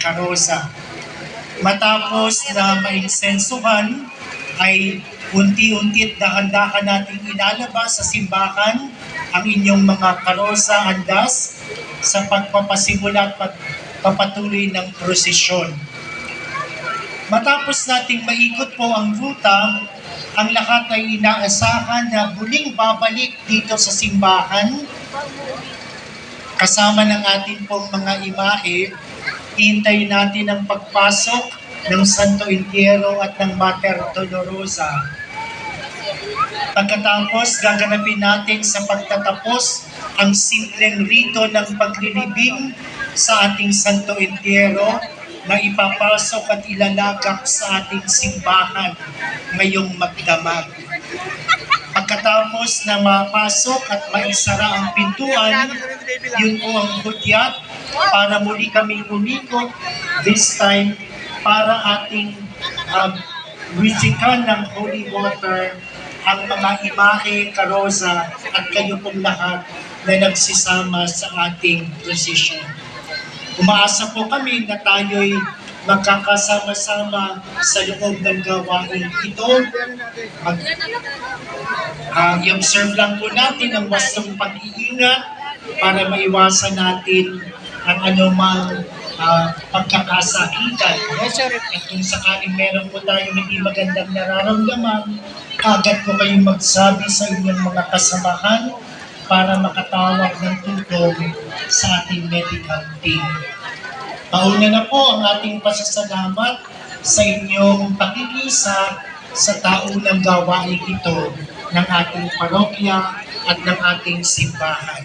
karosa. Matapos na mainsensuhan, ay unti-unti at dahan-dahan nating ilalabas sa simbahan ang inyong mga karosa andas sa pagpapasimula at pagpapatuloy ng prosesyon. Matapos nating maikot po ang ruta, ang lahat ay inaasahan na muling babalik dito sa simbahan kasama ng ating pong mga imahe. Hintayin natin ang pagpasok ng Santo Entierro at ng Mater Dolorosa. Pagkatapos, gaganapin natin sa pagtatapos ang simpleng rito ng paglilibing sa ating Santo Entierro na ipapasok at ilalagak sa ating simbahan ngayong magdamag. Pagkatapos na mapasok at maisara ang pintuan, yun po ang hudyat para muli kaming umikot, this time para ating wisikan ng holy water ang mga imahe, karosa at kayo pong lahat na nagsisama sa ating prosesyon. Umaasa po kami na tayo'y magkakasama-sama sa loob ng gawain ito. I-observe lang po natin ang wastong pag-iingat para maiwasan natin ang anumang pagkakasakitan. At kung sakaling meron po tayong hindi magandang nararamdaman, agad po kayong magsabi sa inyong mga kasamahan para makatawag ng tulong sa ating medical team. Pauna na po ang ating pasasalamat sa inyong pakikisa sa taunang gawain ito ng ating parokya at ng ating simbahan.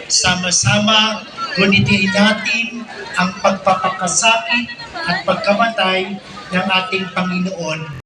Sama-sama, gunitiin natin ang pagpapakasakit at pagkamatay ng ating Panginoon